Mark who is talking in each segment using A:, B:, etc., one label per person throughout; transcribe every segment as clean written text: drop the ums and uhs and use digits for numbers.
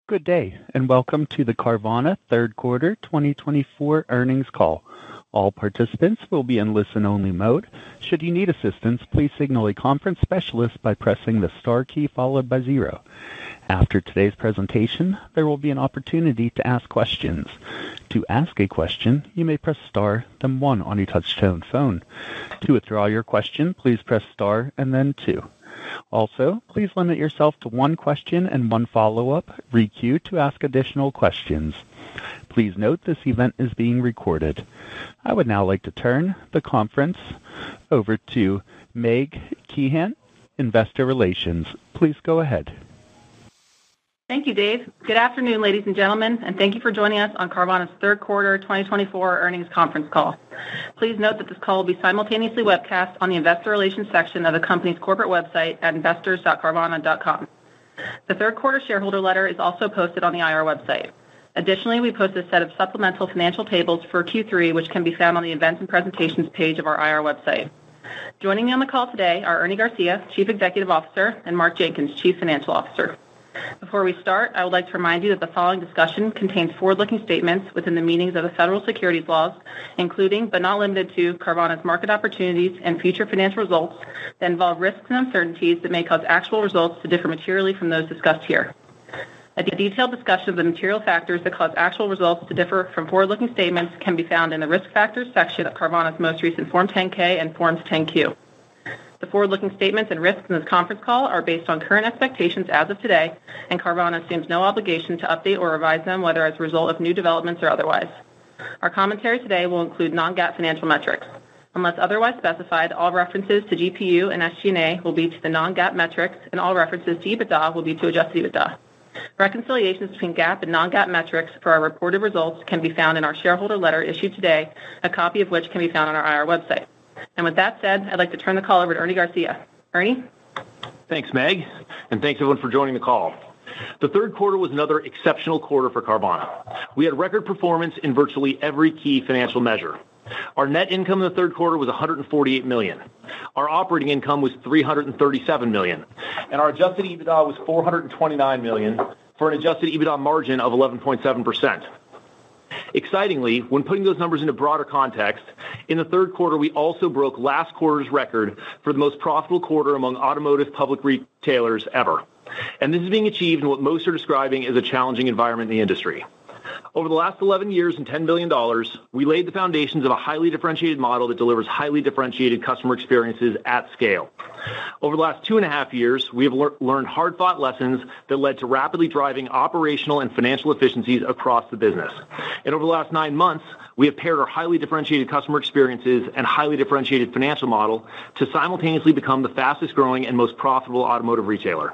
A: Good day, and welcome to the Carvana third quarter 2024 earnings call. All participants will be in listen-only mode. Should you need assistance, please signal a conference specialist by pressing the star key followed by 0. After today's presentation, there will be an opportunity to ask questions. To ask a question, you may press star, then 1 on your touch-tone phone. To withdraw your question, please press star and then 2. Also, please limit yourself to 1 question and 1 follow-up. Re-queue to ask additional questions. Please note this event is being recorded. I would now like to turn the conference over to Meg Keehan, Investor Relations. Please go ahead.
B: Thank you, Dave. Good afternoon, ladies and gentlemen, and thank you for joining us on Carvana's third quarter 2024 earnings conference call. Please note that this call will be simultaneously webcast on the Investor Relations section of the company's corporate website at investors.carvana.com. The third quarter shareholder letter is also posted on the IR website. Additionally, we posted a set of supplemental financial tables for Q3, which can be found on the Events and Presentations page of our IR website. Joining me on the call today are Ernie Garcia, Chief Executive Officer, and Mark Jenkins, Chief Financial Officer. Before we start, I would like to remind you that the following discussion contains forward-looking statements within the meanings of the federal securities laws, including, but not limited to, Carvana's market opportunities and future financial results that involve risks and uncertainties that may cause actual results to differ materially from those discussed here. A detailed discussion of the material factors that cause actual results to differ from forward-looking statements can be found in the Risk Factors section of Carvana's most recent Form 10-K and Forms 10-Q. The forward-looking statements and risks in this conference call are based on current expectations as of today, and Carvana assumes no obligation to update or revise them, whether as a result of new developments or otherwise. Our commentary today will include non-GAAP financial metrics. Unless otherwise specified, all references to GPU and SG&A will be to the non-GAAP metrics, and all references to EBITDA will be to adjusted EBITDA. Reconciliations between GAAP and non-GAAP metrics for our reported results can be found in our shareholder letter issued today, a copy of which can be found on our IR website. And with that said, I'd like to turn the call over to Ernie Garcia. Ernie?
C: Thanks, Meg, and thanks everyone for joining the call. The third quarter was another exceptional quarter for Carvana. We had record performance in virtually every key financial measure. Our net income in the third quarter was $148 million. Our operating income was $337 million, and our adjusted EBITDA was $429 million for an adjusted EBITDA margin of 11.7%. Excitingly, when putting those numbers into broader context, in the third quarter, we also broke last quarter's record for the most profitable quarter among automotive public retailers ever. And this is being achieved in what most are describing as a challenging environment in the industry. Over the last 11 years and $10 billion, we laid the foundations of a highly differentiated model that delivers highly differentiated customer experiences at scale. Over the last 2.5 years, we have learned hard-fought lessons that led to rapidly driving operational and financial efficiencies across the business. And over the last 9 months, we have paired our highly differentiated customer experiences and highly differentiated financial model to simultaneously become the fastest growing and most profitable automotive retailer.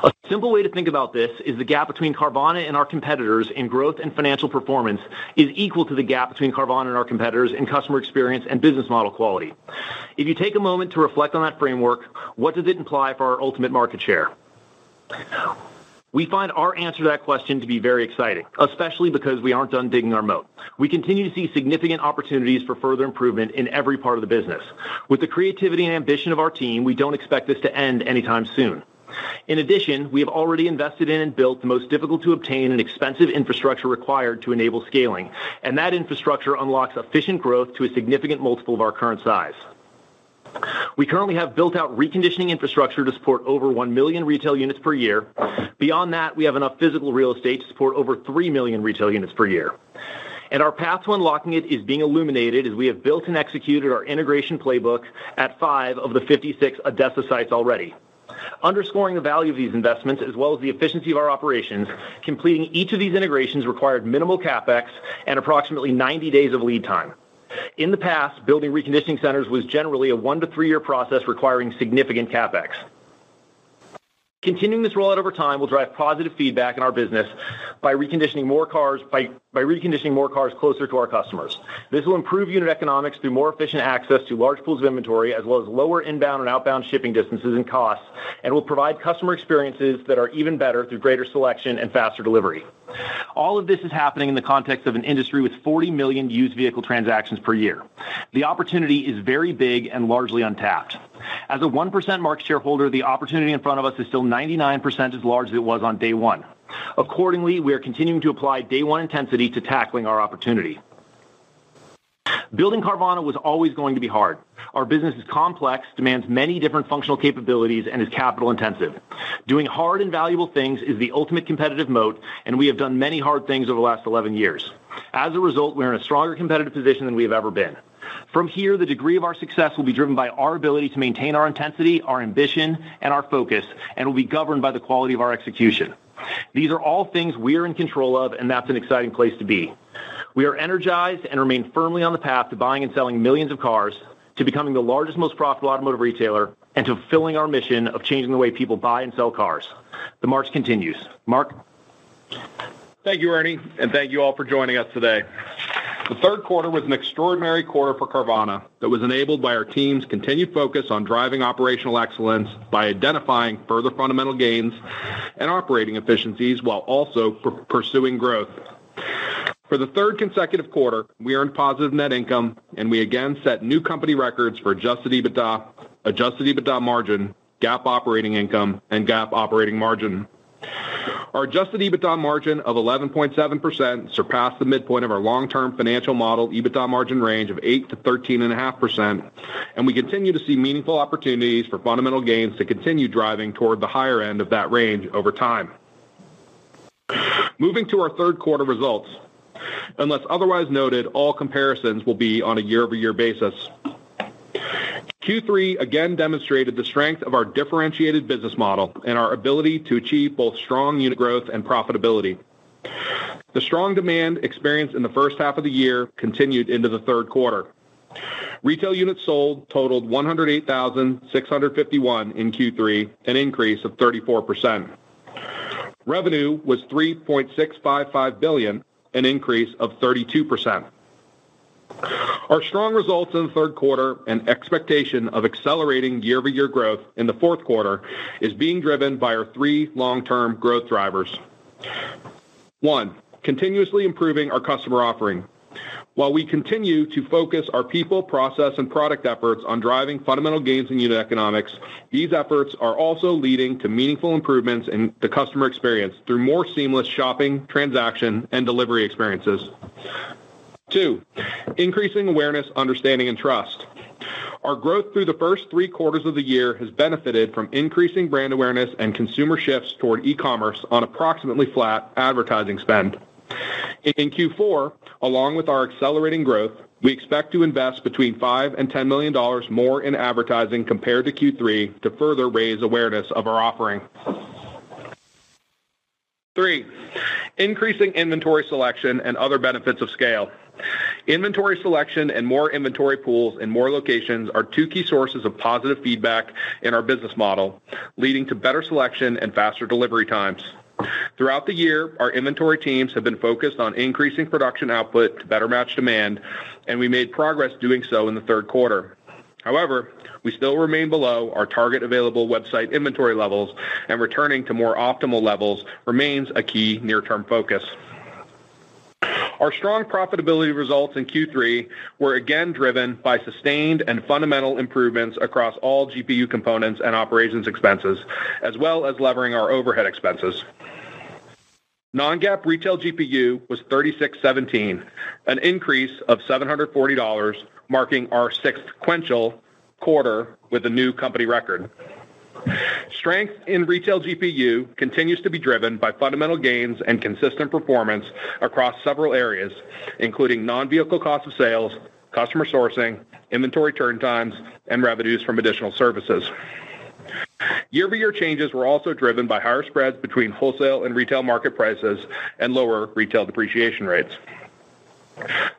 C: A simple way to think about this is the gap between Carvana and our competitors in growth and financial performance is equal to the gap between Carvana and our competitors in customer experience and business model quality. If you take a moment to reflect on that framework, what does it imply for our ultimate market share? We find our answer to that question to be very exciting, especially because we aren't done digging our moat. We continue to see significant opportunities for further improvement in every part of the business. With the creativity and ambition of our team, we don't expect this to end anytime soon. In addition, we have already invested in and built the most difficult to obtain and expensive infrastructure required to enable scaling, and that infrastructure unlocks efficient growth to a significant multiple of our current size. We currently have built-out reconditioning infrastructure to support over 1 million retail units per year. Beyond that, we have enough physical real estate to support over 3 million retail units per year. And our path to unlocking it is being illuminated as we have built and executed our integration playbook at 5 of the 56 ADESA sites already. Underscoring the value of these investments as well as the efficiency of our operations, completing each of these integrations required minimal CapEx and approximately 90 days of lead time. In the past, building reconditioning centers was generally a 1 to 3 year process requiring significant CapEx. Continuing this rollout over time will drive positive feedback in our business by reconditioning more cars closer to our customers. This will improve unit economics through more efficient access to large pools of inventory, as well as lower inbound and outbound shipping distances and costs, and will provide customer experiences that are even better through greater selection and faster delivery. All of this is happening in the context of an industry with 40 million used vehicle transactions per year. The opportunity is very big and largely untapped. As a 1% market share holder, the opportunity in front of us is still 99% as large as it was on day one. Accordingly, we are continuing to apply day one intensity to tackling our opportunity. Building Carvana was always going to be hard. Our business is complex, demands many different functional capabilities, and is capital intensive. Doing hard and valuable things is the ultimate competitive moat, and we have done many hard things over the last 11 years. As a result, we're in a stronger competitive position than we have ever been. From here, the degree of our success will be driven by our ability to maintain our intensity, our ambition, and our focus, and will be governed by the quality of our execution. These are all things we are in control of, and that's an exciting place to be. We are energized and remain firmly on the path to buying and selling millions of cars, to becoming the largest, most profitable automotive retailer, and to fulfilling our mission of changing the way people buy and sell cars. The march continues. Mark?
D: Thank you, Ernie, and thank you all for joining us today. The third quarter was an extraordinary quarter for Carvana that was enabled by our team's continued focus on driving operational excellence by identifying further fundamental gains and operating efficiencies while also pursuing growth. For the third consecutive quarter, we earned positive net income, and we again set new company records for adjusted EBITDA margin, GAAP operating income, and GAAP operating margin. Our adjusted EBITDA margin of 11.7% surpassed the midpoint of our long-term financial model EBITDA margin range of 8 to 13.5%, and we continue to see meaningful opportunities for fundamental gains to continue driving toward the higher end of that range over time. Moving to our third quarter results. Unless otherwise noted, all comparisons will be on a year-over-year basis. Q3 again demonstrated the strength of our differentiated business model and our ability to achieve both strong unit growth and profitability. The strong demand experienced in the first half of the year continued into the third quarter. Retail units sold totaled 108,651 in Q3, an increase of 34%. Revenue was $3.655 billion, an increase of 32%. Our strong results in the third quarter and expectation of accelerating year-over-year growth in the fourth quarter is being driven by our three long-term growth drivers. 1, continuously improving our customer offering. While we continue to focus our people, process, and product efforts on driving fundamental gains in unit economics, these efforts are also leading to meaningful improvements in the customer experience through more seamless shopping, transaction, and delivery experiences. 2, increasing awareness, understanding, and trust. Our growth through the first 3 quarters of the year has benefited from increasing brand awareness and consumer shifts toward e-commerce on approximately flat advertising spend. In Q4, along with our accelerating growth, we expect to invest between $5 and $10 million more in advertising compared to Q3 to further raise awareness of our offering. 3, increasing inventory selection and other benefits of scale. Inventory selection and more inventory pools in more locations are 2 key sources of positive feedback in our business model, leading to better selection and faster delivery times. Throughout the year, our inventory teams have been focused on increasing production output to better match demand, and we made progress doing so in the third quarter. However, we still remain below our target available website inventory levels, and returning to more optimal levels remains a key near-term focus. Our strong profitability results in Q3 were again driven by sustained and fundamental improvements across all GPU components and operations expenses, as well as levering our overhead expenses. Non-GAAP retail GPU was $36.17, an increase of $740, marking our 6th sequential quarter with a new company record. Strength in retail GPU continues to be driven by fundamental gains and consistent performance across several areas, including non-vehicle cost of sales, customer sourcing, inventory turn times, and revenues from additional services. Year-over-year changes were also driven by higher spreads between wholesale and retail market prices and lower retail depreciation rates.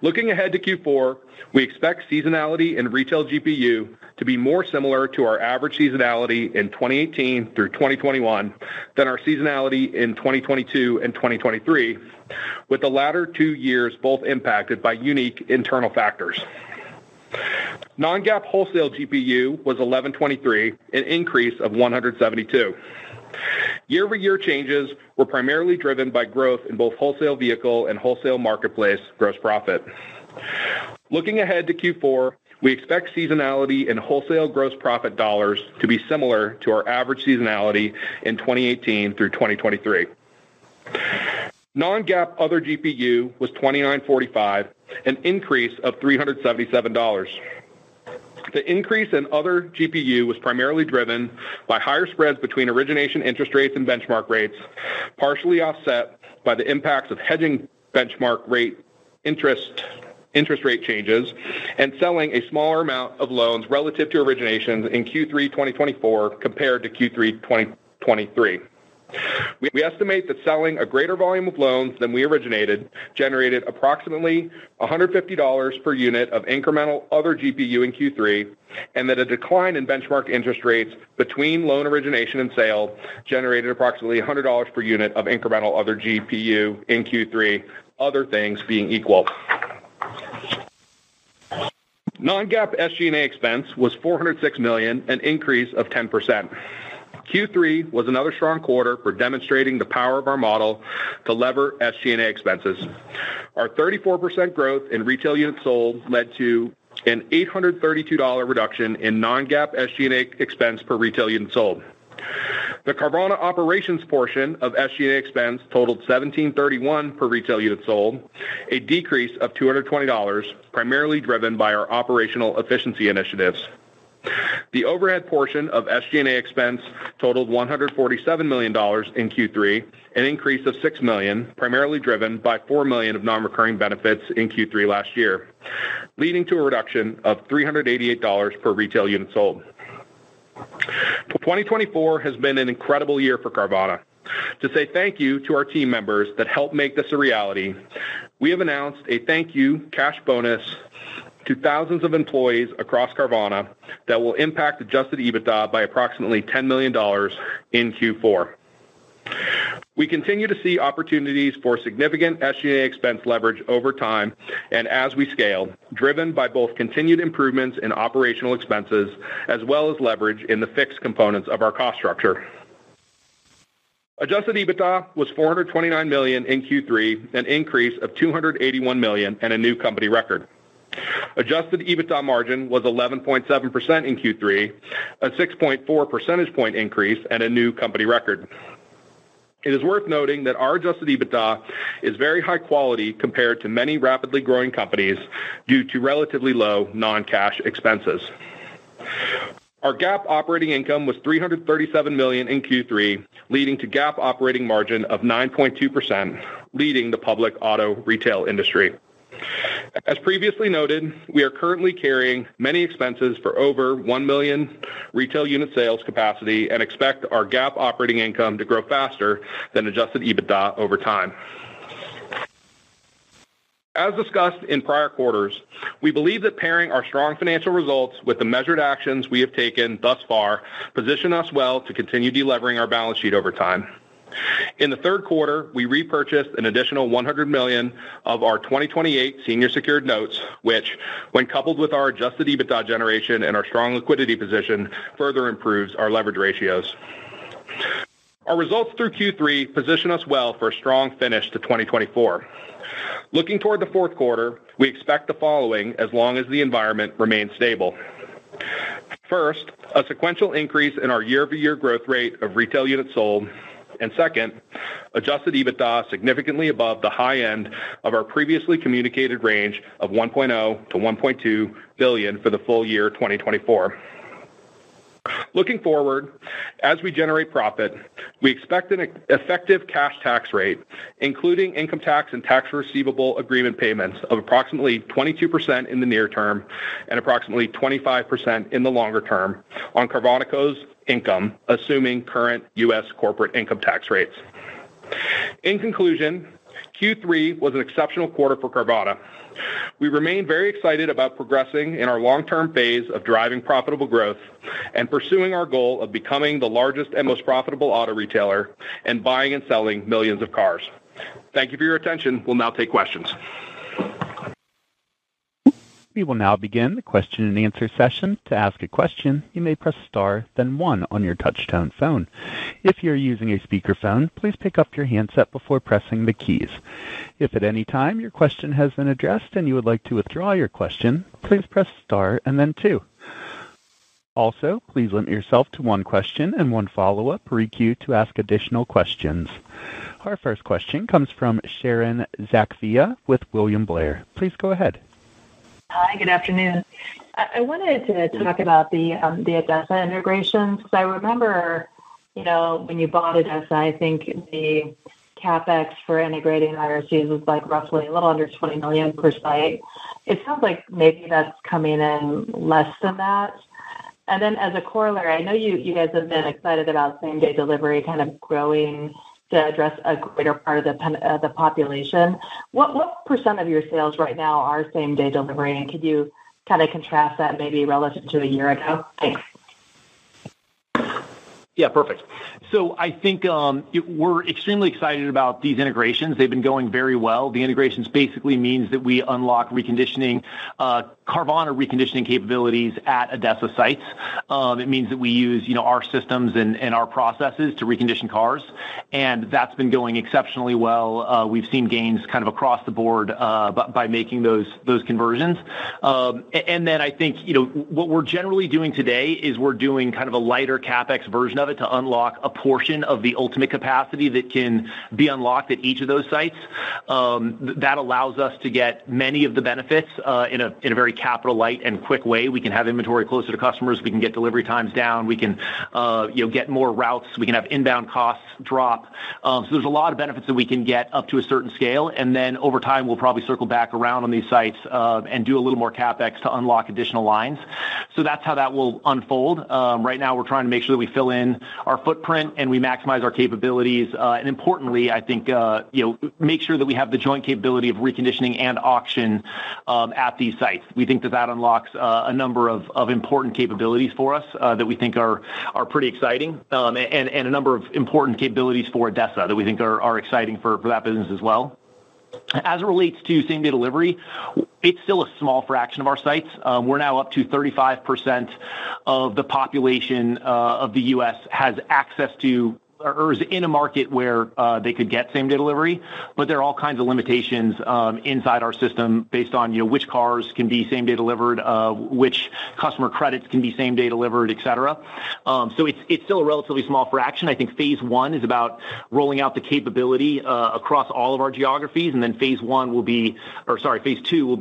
D: Looking ahead to Q4, we expect seasonality in retail GPU to be more similar to our average seasonality in 2018 through 2021 than our seasonality in 2022 and 2023, with the latter 2 years both impacted by unique internal factors. Non-GAAP wholesale GPU was $11.23, an increase of $172. Year-over-year changes were primarily driven by growth in both wholesale vehicle and wholesale marketplace gross profit. Looking ahead to Q4, we expect seasonality in wholesale gross profit dollars to be similar to our average seasonality in 2018 through 2023. Non-GAAP other GPU was $29.45, an increase of $377. The increase in other GPU was primarily driven by higher spreads between origination interest rates and benchmark rates, partially offset by the impacts of hedging benchmark rate interest rate changes, and selling a smaller amount of loans relative to originations in Q3 2024 compared to Q3 2023. We estimate that selling a greater volume of loans than we originated generated approximately $150 per unit of incremental other GPU in Q3, and that a decline in benchmark interest rates between loan origination and sale generated approximately $100 per unit of incremental other GPU in Q3, other things being equal. Non-GAAP SG&A expense was $406 million, an increase of 10%. Q3 was another strong quarter for demonstrating the power of our model to lever SG&A expenses. Our 34% growth in retail units sold led to an $832 reduction in non-GAAP SG&A expense per retail unit sold. The Carvana operations portion of SG&A expense totaled $1,731 per retail unit sold, a decrease of $220, primarily driven by our operational efficiency initiatives. The overhead portion of SG&A expense totaled $147 million in Q3, an increase of $6 million, primarily driven by $4 million of non-recurring benefits in Q3 last year, leading to a reduction of $388 per retail unit sold. 2024 has been an incredible year for Carvana. To say thank you to our team members that helped make this a reality, we have announced a thank you cash bonus to thousands of employees across Carvana that will impact adjusted EBITDA by approximately $10 million in Q4. We continue to see opportunities for significant SG&A expense leverage over time and as we scale, driven by both continued improvements in operational expenses as well as leverage in the fixed components of our cost structure. Adjusted EBITDA was $429 million in Q3, an increase of $281 million and a new company record. Adjusted EBITDA margin was 11.7% in Q3, a 6.4 percentage point increase and a new company record. It is worth noting that our adjusted EBITDA is very high quality compared to many rapidly growing companies due to relatively low non-cash expenses. Our GAAP operating income was $337 million in Q3, leading to GAAP operating margin of 9.2%, leading the public auto retail industry. As previously noted, we are currently carrying many expenses for over 1 million retail unit sales capacity and expect our GAAP operating income to grow faster than adjusted EBITDA over time. As discussed in prior quarters, we believe that pairing our strong financial results with the measured actions we have taken thus far position us well to continue delevering our balance sheet over time. In the third quarter, we repurchased an additional $100 million of our 2028 senior secured notes, which, when coupled with our adjusted EBITDA generation and our strong liquidity position, further improves our leverage ratios. Our results through Q3 position us well for a strong finish to 2024. Looking toward the fourth quarter, we expect the following as long as the environment remains stable. First, a sequential increase in our year-over-year growth rate of retail units sold. And second, adjusted EBITDA significantly above the high end of our previously communicated range of $1.0 to $1.2 billion for the full year 2024. Looking forward, as we generate profit, we expect an effective cash tax rate, including income tax and tax receivable agreement payments, of approximately 22% in the near term and approximately 25% in the longer term on Carvana Co's income, assuming current U.S. corporate income tax rates. In conclusion, Q3 was an exceptional quarter for Carvana. We remain very excited about progressing in our long-term phase of driving profitable growth and pursuing our goal of becoming the largest and most profitable auto retailer and buying and selling millions of cars. Thank you for your attention. We'll now take questions.
A: We will now begin the question and answer session. To ask a question, you may press star, then 1 on your touch-tone phone. If you're using a speakerphone, please pick up your handset before pressing the keys. If at any time your question has been addressed and you would like to withdraw your question, please press star and then 2. Also, please limit yourself to one question and one follow-up. Re-queue to ask additional questions. Our first question comes from Sharon Zackfia with William Blair. Please go ahead.
E: Hi, good afternoon. I wanted to talk about the ADESA integrations, because I remember, when you bought ADESA, I think the CapEx for integrating IRCs was like roughly a little under $20 million per site. It sounds like maybe that's coming in less than that. And then as a corollary, I know you guys have been excited about same-day delivery kind of growing to address a greater part of the population. What percent of your sales right now are same-day delivery, and could you kind of contrast that maybe relative to a year ago? Thanks.
C: Yeah, perfect. So I think we're extremely excited about these integrations. They've been going very well. The integrations basically means that we unlock reconditioning, Carvana reconditioning capabilities at ADESA sites. It means that we use, our systems and our processes to recondition cars, and that's been going exceptionally well. We've seen gains kind of across the board by making those conversions. And then I think, what we're generally doing today is we're doing kind of a lighter CapEx version of it to unlock a portion of the ultimate capacity that can be unlocked at each of those sites. That allows us to get many of the benefits in a very capital light and quick way. We can have inventory closer to customers. We can get delivery times down. We can, get more routes. We can have inbound costs drop. So there's a lot of benefits that we can get up to a certain scale, and then over time we'll probably circle back around on these sites and do a little more CapEx to unlock additional lines. So that's how that will unfold. Right now we're trying to make sure that we fill in our footprint and we maximize our capabilities. And importantly, I think, make sure that we have the joint capability of reconditioning and auction at these sites. We think that unlocks a number of important capabilities for us that we think are pretty exciting, and a number of important capabilities for ADESA that we think are exciting for that business as well. As it relates to same-day delivery, it's still a small fraction of our sites. We're now up to 35% of the population of the U.S. has access to or is in a market where they could get same-day delivery, but there are all kinds of limitations inside our system based on which cars can be same-day delivered, which customer credits can be same-day delivered, et cetera. So it's still a relatively small fraction. I think phase 1 is about rolling out the capability across all of our geographies, and then phase 2 will be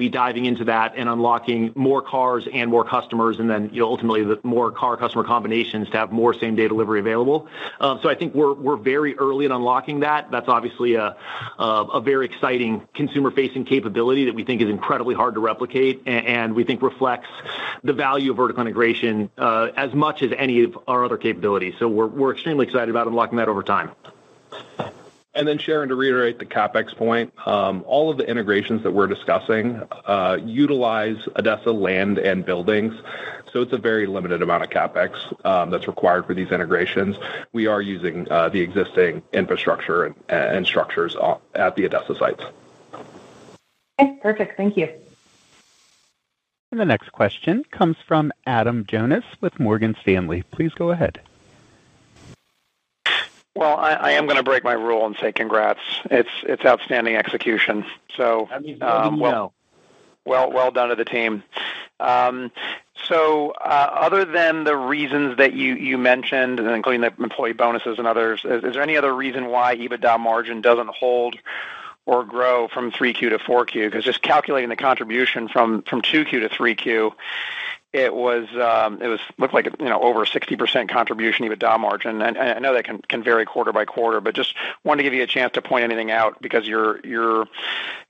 C: diving into that and unlocking more cars and more customers, and then ultimately the more car customer combinations to have more same-day delivery available. So I think we're very early in unlocking that. That's obviously a very exciting consumer-facing capability that we think is incredibly hard to replicate, and we think reflects the value of vertical integration as much as any of our other capabilities. So we're extremely excited about unlocking that over time.
D: And then, Sharon, to reiterate the CapEx point, all of the integrations that we're discussing utilize ADESA land and buildings, so it's a very limited amount of CapEx that's required for these integrations. We are using the existing infrastructure and structures at the ADESA sites.
E: Okay, perfect. Thank you.
A: And the next question comes from Adam Jonas with Morgan Stanley. Please go ahead.
F: Well, I am going to break my rule and say congrats. It's outstanding execution. So, well done to the team. So, other than the reasons that you mentioned, including the employee bonuses and others, is there any other reason why EBITDA margin doesn't hold or grow from 3Q to 4Q? Because just calculating the contribution from 2Q to 3Q, it looked like over 60% contribution EBITDA margin, and I know that can vary quarter by quarter, but just wanted to give you a chance to point anything out because your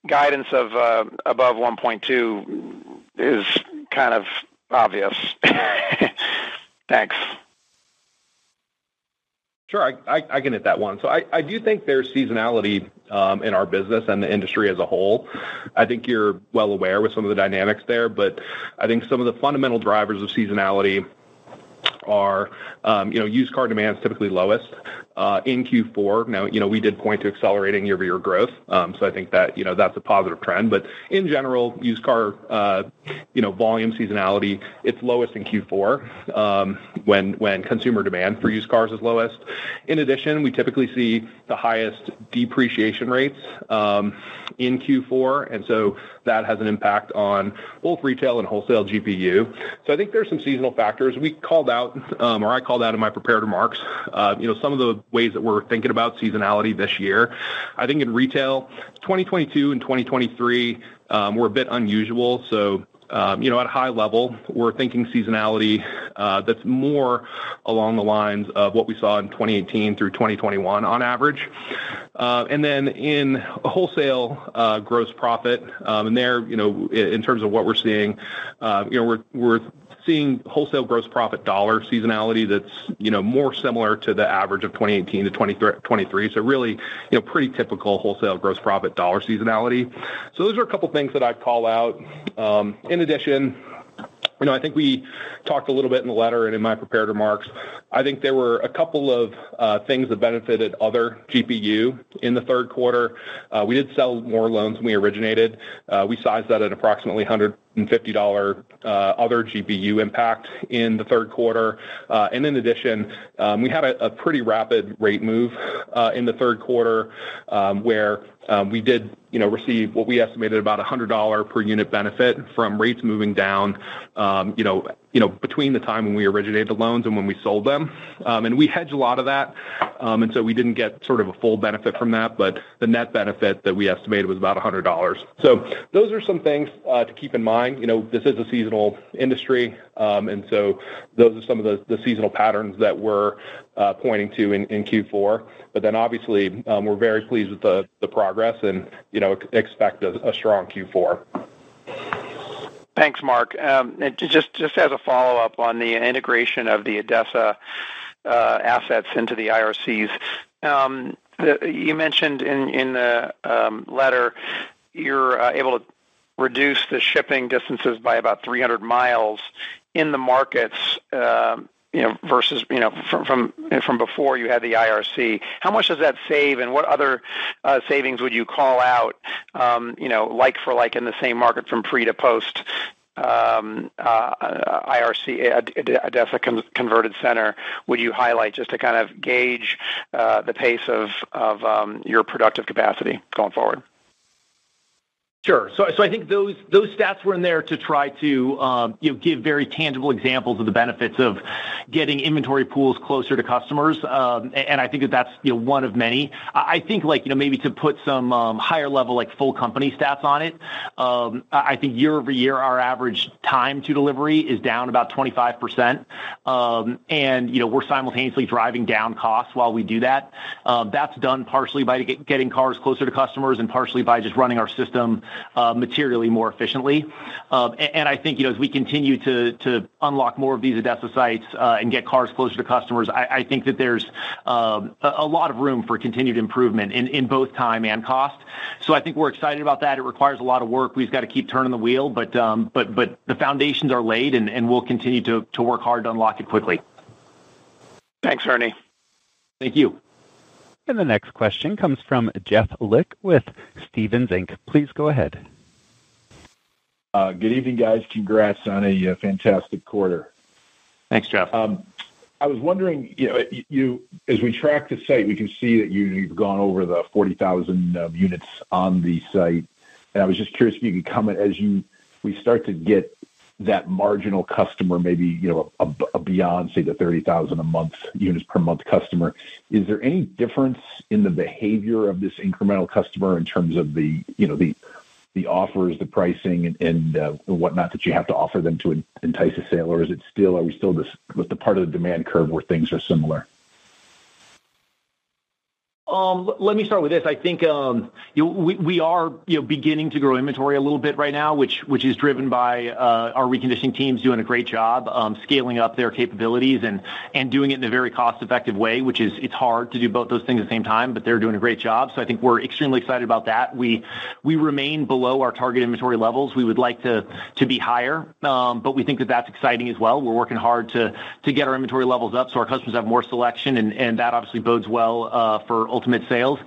F: guidance of above 1.2 is kind of obvious. Thanks.
D: Sure, I can hit that one. So I do think there's seasonality in our business and the industry as a whole. I think you're well aware with some of the dynamics there, but I think some of the fundamental drivers of seasonality are, used car demand is typically lowest in Q4. Now, we did point to accelerating year-over-year growth, so I think that that's a positive trend. But in general, used car volume seasonality, it's lowest in Q4 when consumer demand for used cars is lowest. In addition, we typically see the highest depreciation rates in Q4, and so that has an impact on both retail and wholesale GPU. So I think there's some seasonal factors. We called out, or I called out in my prepared remarks, some of the ways that we're thinking about seasonality this year. I think in retail, 2022 and 2023 were a bit unusual. So, at a high level, we're thinking seasonality that's more along the lines of what we saw in 2018 through 2021 on average. And then in wholesale gross profit, and there, in terms of what we're seeing, we're seeing wholesale gross profit dollar seasonality that's, more similar to the average of 2018 to 2023. So really, pretty typical wholesale gross profit dollar seasonality. So those are a couple things that I'd call out. In addition, I think we talked a little bit in the letter and in my prepared remarks. I think there were a couple of things that benefited other GPU in the third quarter. We did sell more loans than we originated. We sized that at approximately $150 other GPU impact in the third quarter. And in addition, we had a pretty rapid rate move in the third quarter where we did, receive what we estimated about $100 per unit benefit from rates moving down, between the time when we originated the loans and when we sold them. And we hedged a lot of that. And so we didn't get sort of a full benefit from that, but the net benefit that we estimated was about $100. So those are some things to keep in mind. This is a seasonal industry. And so those are some of the seasonal patterns that we're pointing to in Q4. But then obviously we're very pleased with the progress and, expect a strong Q4.
F: Thanks, Mark. Just as a follow-up on the integration of the ADESA assets into the IRCs, you mentioned in the letter you're able to reduce the shipping distances by about 300 miles in the markets, versus from before you had the IRC. How much does that save, and what other savings would you call out, like for like in the same market from pre to post IRC ADESA converted center would you highlight just to kind of gauge the pace of your productive capacity going forward?
C: Sure. So I think those stats were in there to try to give very tangible examples of the benefits of getting inventory pools closer to customers, and I think that's one of many. I think maybe to put some higher level full company stats on it. I think year over year our average time to delivery is down about 25%, and we're simultaneously driving down costs while we do that. That's done partially by getting cars closer to customers and partially by just running our system materially more efficiently. And I think, as we continue to unlock more of these ADESA sites and get cars closer to customers, I think that there's a lot of room for continued improvement in both time and cost. So I think we're excited about that. It requires a lot of work. We've got to keep turning the wheel, but the foundations are laid, and we'll continue to work hard to unlock it quickly.
F: Thanks, Ernie.
C: Thank you.
A: And the next question comes from Jeff Lick with Stephens Inc. Please go ahead.
G: Good evening, guys. Congrats on a fantastic quarter.
C: Thanks, Jeff.
G: I was wondering, as we track the site, we can see that you've gone over the 40,000 units on the site. And I was just curious if you could comment as we start to get that marginal customer, maybe, a beyond, say, the 30,000 a month units per month customer. Is there any difference in the behavior of this incremental customer in terms of the offers, the pricing, and whatnot that you have to offer them to entice a sale, or are we still with the part of the demand curve where things are similar?
C: Let me start with this. I think we are beginning to grow inventory a little bit right now, which is driven by our reconditioning teams doing a great job scaling up their capabilities and doing it in a very cost-effective way, which is it's hard to do both those things at the same time, but they're doing a great job. So I think we're extremely excited about that. We remain below our target inventory levels. We would like to be higher, but we think that that's exciting as well. We're working hard to get our inventory levels up so our customers have more selection, and that obviously bodes well for ultimate sales.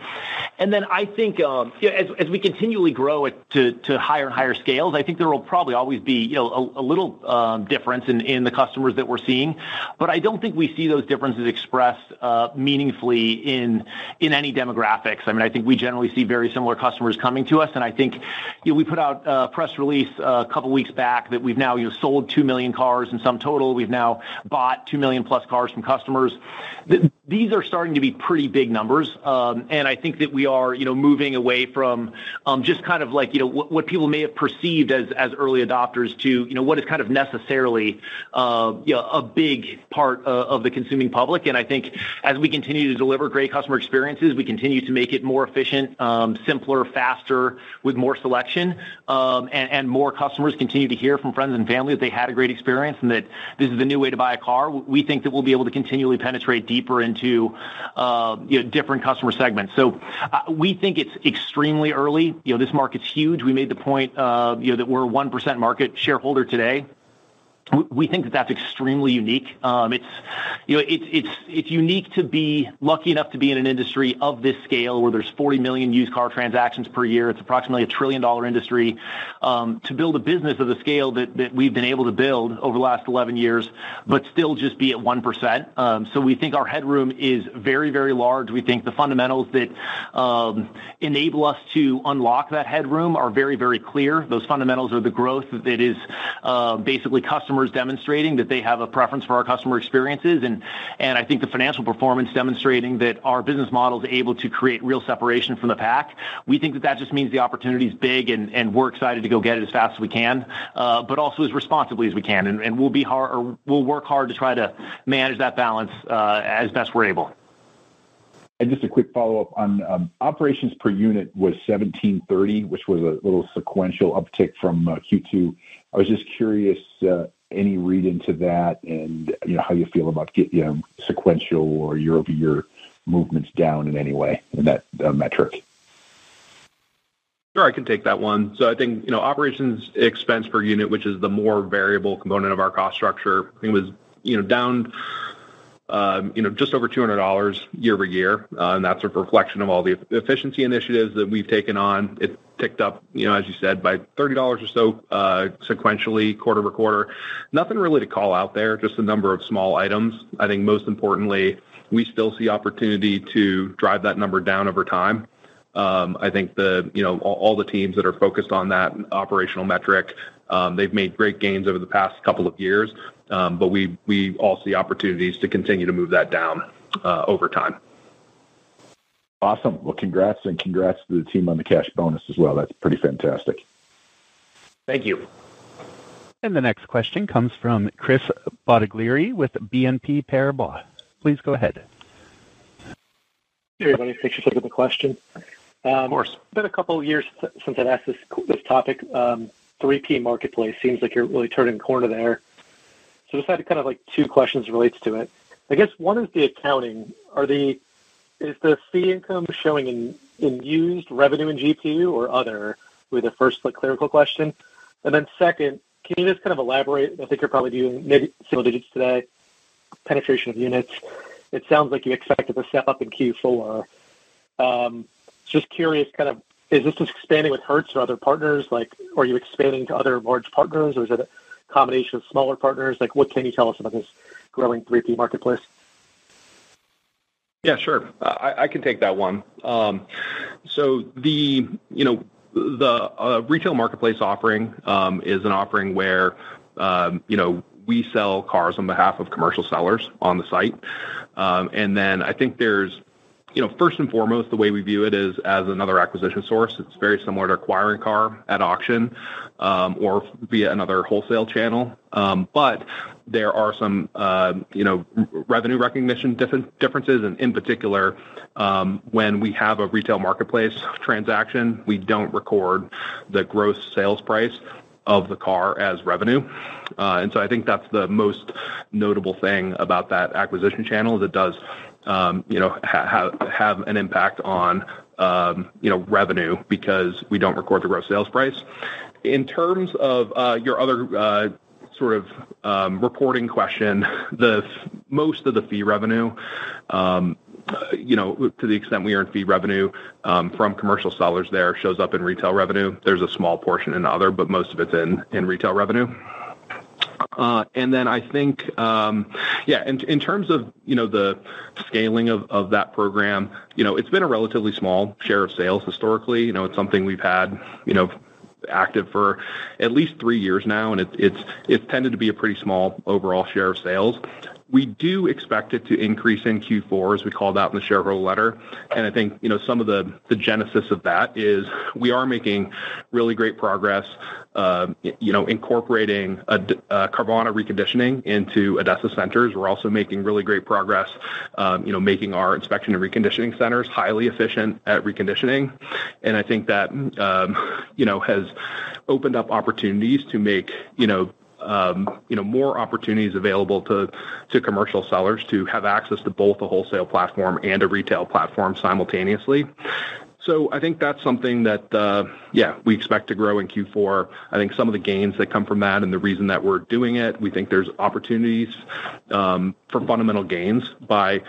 C: And then I think as we continually grow it to higher and higher scales, I think there will probably always be a little difference in the customers that we're seeing, but I don't think we see those differences expressed meaningfully in any demographics. I mean, I think we generally see very similar customers coming to us, and I think we put out a press release a couple weeks back that we've now sold 2 million cars in sum total. We've now bought 2 million plus cars from customers. these are starting to be pretty big numbers. And I think that we are, moving away from just kind of like, what people may have perceived as early adopters to, what is kind of necessarily, a big part of the consuming public. And I think as we continue to deliver great customer experiences, we continue to make it more efficient, simpler, faster, with more selection, and more customers continue to hear from friends and family that they had a great experience and that this is the new way to buy a car. We think that we'll be able to continually penetrate deeper into different customer segments. So we think it's extremely early. This market's huge. We made the point that we're a 1% market shareholder today. We think that that's extremely unique. It's unique to be lucky enough to be in an industry of this scale where there's 40 million used car transactions per year. It's approximately $1 trillion industry. To build a business of the scale that we've been able to build over the last 11 years, but still just be at 1%. So we think our headroom is very, very large. We think the fundamentals that enable us to unlock that headroom are very, very clear. Those fundamentals are the growth that is basically customers demonstrating that they have a preference for our customer experiences, and I think the financial performance demonstrating that our business model is able to create real separation from the pack. We think that just means the opportunity is big, and we're excited to go get it as fast as we can, but also as responsibly as we can, and we'll work hard to try to manage that balance as best we're able.
G: And just a quick follow-up on operations per unit was 1730, which was a little sequential uptick from Q2. I was just curious, any read into that, and how you feel about sequential or year-over-year movements down in any way in that metric.
D: Sure, I can take that one. So I think operations expense per unit, which is the more variable component of our cost structure, I think was down just over $200 year over year, and that's a reflection of all the efficiency initiatives that we've taken on. It ticked up, as you said, by $30 or so sequentially, quarter over quarter. Nothing really to call out there, just a number of small items. I think most importantly, we still see opportunity to drive that number down over time. I think all the teams that are focused on that operational metric, they've made great gains over the past couple of years, but we all see opportunities to continue to move that down over time.
G: Awesome. Well, congrats to the team on the cash bonus as well. That's pretty fantastic.
C: Thank you.
A: And the next question comes from Chris Bottiglieri with BNP Paribas. Please go ahead.
H: Hey, everybody. Thanks for taking the question.
C: Of course.
H: It's been a couple of years since I've asked this topic. 3P marketplace seems like you're really turning the corner there. So just had kind of like two questions relates to it. I guess one is the accounting. Is the fee income showing in used revenue in GPU or other? With the first clerical question, and then second, can you just kind of elaborate? I think you're probably doing mid-single digits today, penetration of units. It sounds like you expected to step up in Q4. Just curious, kind of, is this just expanding with Hertz or other partners? Or are you expanding to other large partners, or is it a combination of smaller partners? What can you tell us about this growing 3P marketplace?
D: Yeah, sure. I can take that one. So the retail marketplace offering is an offering where we sell cars on behalf of commercial sellers on the site, and then I think there's first and foremost, the way we view it is as another acquisition source. It's very similar to acquiring a car at auction or via another wholesale channel. But there are some, revenue recognition differences. And in particular, when we have a retail marketplace transaction, we don't record the gross sales price of the car as revenue. And so I think that's the most notable thing about that acquisition channel is it does have an impact on, revenue because we don't record the gross sales price. In terms of your other sort of reporting question, most of the fee revenue, to the extent we earn fee revenue from commercial sellers there shows up in retail revenue. There's a small portion in other, but most of it's in retail revenue. And then I think, in terms of, the scaling of that program, it's been a relatively small share of sales historically. It's something we've had, active for at least 3 years now, and it's tended to be a pretty small overall share of sales. we do expect it to increase in Q4, as we called out in the shareholder letter. And I think, some of the genesis of that is we are making really great progress, incorporating a Carvana reconditioning into ADESA centers. We're also making really great progress, making our inspection and reconditioning centers highly efficient at reconditioning. And I think that, has opened up opportunities to make, more opportunities available to commercial sellers to have access to both a wholesale platform and a retail platform simultaneously. So I think that's something that, we expect to grow in Q4. I think some of the gains that come from that and the reason that we're doing it, we think there's opportunities for fundamental gains by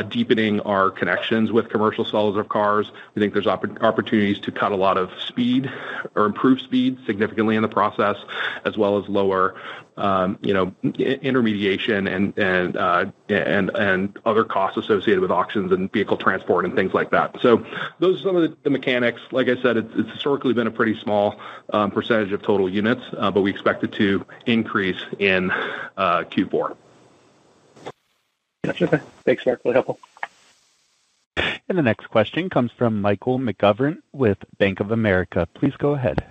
D: deepening our connections with commercial sellers of cars. We think there's opportunities to cut a lot of speed or improve speed significantly in the process, as well as lower, intermediation and other costs associated with auctions and vehicle transport and things like that. So those are some of the mechanics. Like I said, it's historically been a pretty small percentage of total units, but we expect it to increase in Q4.
H: Okay. Thanks, Mark. Really helpful.
A: And the next question comes from Michael McGovern with Bank of America. Please go ahead.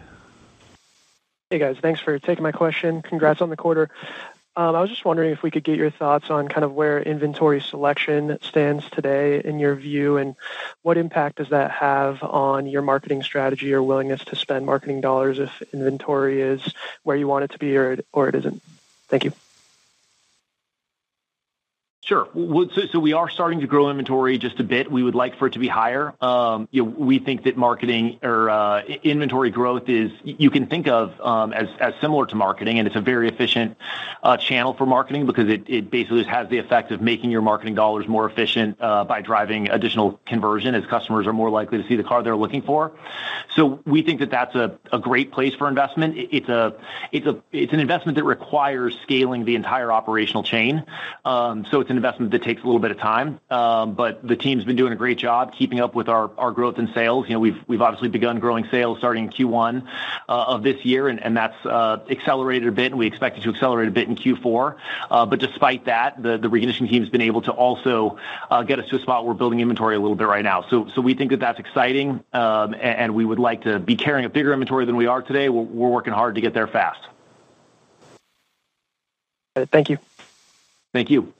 I: Hey, guys. Thanks for taking my question. Congrats on the quarter. I was just wondering if we could get your thoughts on kind of where inventory selection stands today in your view, and what impact does that have on your marketing strategy or willingness to spend marketing dollars if inventory is where you want it to be or it isn't? Thank you.
C: Sure. So we are starting to grow inventory just a bit. We would like for it to be higher. We think that marketing or inventory growth is, you can think of as similar to marketing, and it's a very efficient channel for marketing because it basically has the effect of making your marketing dollars more efficient by driving additional conversion as customers are more likely to see the car they're looking for. So we think that that's a great place for investment. It's an investment that requires scaling the entire operational chain. So it's an investment that takes a little bit of time, but the team's been doing a great job keeping up with our growth in sales. We've obviously begun growing sales starting in Q1 of this year, and that's accelerated a bit, and we expect it to accelerate a bit in Q4. But despite that, the reconditioning team's been able to also get us to a spot where we're building inventory a little bit right now. So we think that that's exciting, and we would like to be carrying a bigger inventory than we are today. We're working hard to get there fast.
I: Thank you.
C: Thank you.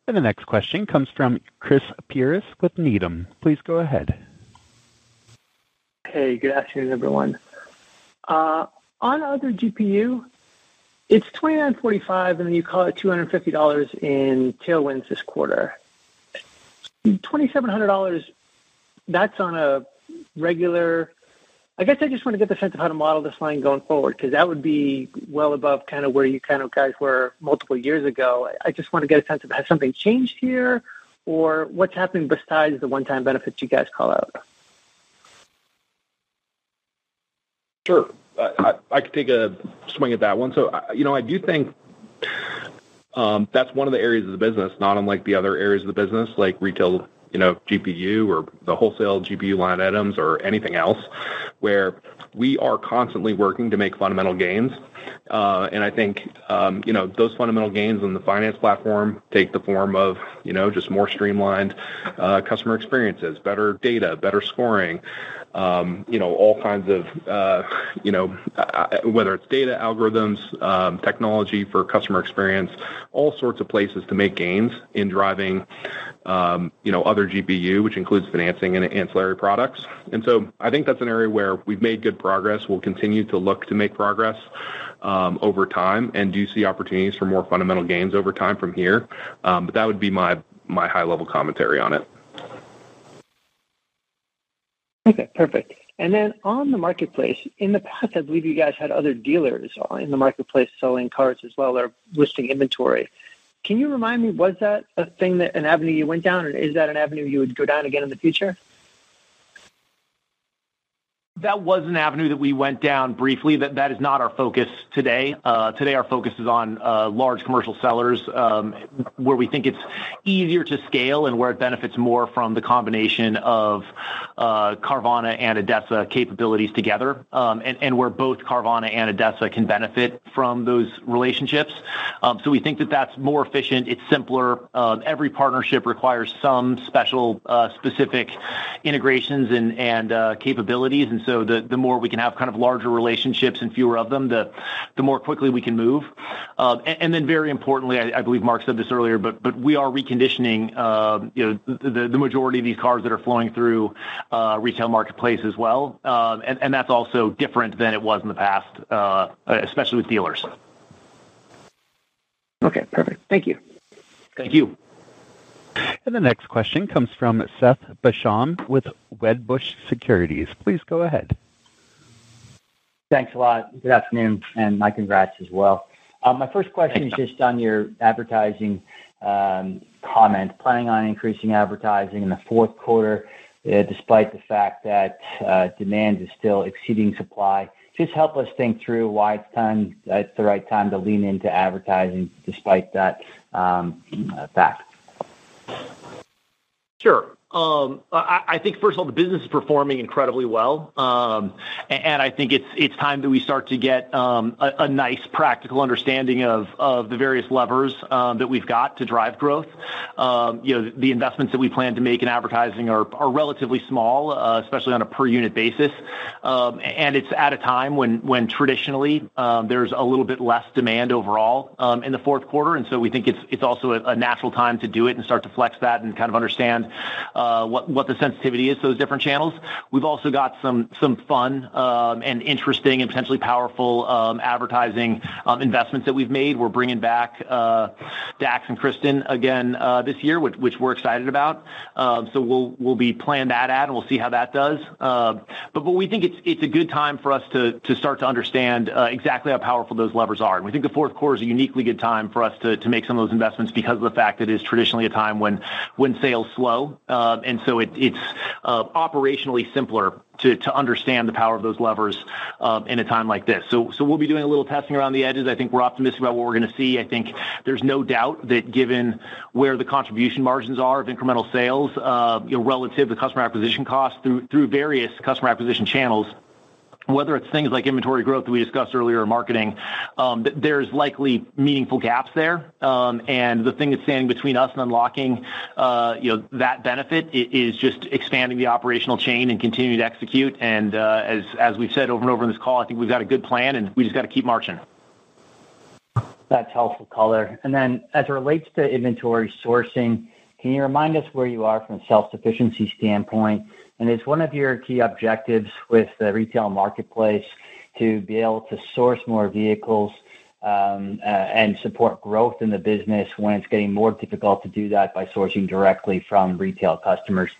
A: And the next question comes from Chris Pierce with Needham. Please go ahead.
J: Hey, good afternoon, everyone. On other GPU, it's $29.45, and then you call it $250 in tailwinds this quarter. $2,700, that's on a regular. I guess I just want to get the sense of how to model this line going forward, because that would be well above kind of where you kind of guys were multiple years ago. I just want to get a sense of, has something changed here, or what's happening besides the one-time benefits you guys call out?
D: Sure. I could take a swing at that one. So, I do think that's one of the areas of the business, not unlike the other areas of the business, like retail, GPU or the wholesale GPU line items or anything else, where we are constantly working to make fundamental gains. And I think, those fundamental gains on the finance platform take the form of, just more streamlined customer experiences, better data, better scoring, all kinds of, whether it's data algorithms, technology for customer experience, all sorts of places to make gains in driving, other GPU, which includes financing and ancillary products. And so I think that's an area where we've made good progress. We'll continue to look to make progress over time, and do see opportunities for more fundamental gains over time from here. But that would be my high-level commentary on it.
J: Okay, perfect. And then on the marketplace, in the past, I believe you guys had other dealers in the marketplace selling cars as well, or listing inventory. Can you remind me, was that a thing, that an avenue you went down, and is that an avenue you would go down again in the future?
C: That was an avenue that we went down briefly. That is not our focus today. Today, our focus is on large commercial sellers, where we think it's easier to scale and where it benefits more from the combination of Carvana and ADESA capabilities together, and where both Carvana and ADESA can benefit from those relationships. So we think that that's more efficient. It's simpler. Every partnership requires some specific integrations and capabilities. And so the more we can have kind of larger relationships and fewer of them, the more quickly we can move. And then very importantly, I believe Mark said this earlier, but we are reconditioning the majority of these cars that are flowing through retail marketplace as well. And that's also different than it was in the past, especially with dealers.
J: Okay, perfect. Thank you.
C: Thank you.
A: And the next question comes from Seth Basham with Wedbush Securities. Please go ahead.
K: Thanks a lot. Good afternoon, and my congrats as well. My first question is just on your advertising comment, planning on increasing advertising in the fourth quarter, despite the fact that demand is still exceeding supply. Just help us think through why it's the right time to lean into advertising despite that fact.
C: Sure. I think, first of all, the business is performing incredibly well. And I think it's time that we start to get a nice practical understanding of the various levers that we've got to drive growth. The investments that we plan to make in advertising are relatively small, especially on a per unit basis. And it's at a time when traditionally there's a little bit less demand overall in the fourth quarter. And so we think it's also a natural time to do it and start to flex that and kind of understand what the sensitivity is to those different channels. We've also got some fun and interesting and potentially powerful advertising investments that we've made. We're bringing back Dax and Kristen again this year, which we're excited about. So we'll be playing that ad, and we'll see how that does. But we think it's a good time for us to start to understand exactly how powerful those levers are. And we think the fourth quarter is a uniquely good time for us to make some of those investments because of the fact that it is traditionally a time when sales slow. And so it's operationally simpler to understand the power of those levers in a time like this. So we'll be doing a little testing around the edges. I think we're optimistic about what we're going to see. I think there's no doubt that given where the contribution margins are of incremental sales, relative to customer acquisition costs through various customer acquisition channels, whether it's things like inventory growth that we discussed earlier or marketing, there's likely meaningful gaps there. And the thing that's standing between us and unlocking, that benefit is just expanding the operational chain and continuing to execute. And as we've said over and over in this call, I think we've got a good plan, and we just got to keep marching.
K: That's helpful color. And then as it relates to inventory sourcing, can you remind us where you are from a self-sufficiency standpoint? And is one of your key objectives with the retail marketplace to be able to source more vehicles and support growth in the business when it's getting more difficult to do that by sourcing directly from retail customers?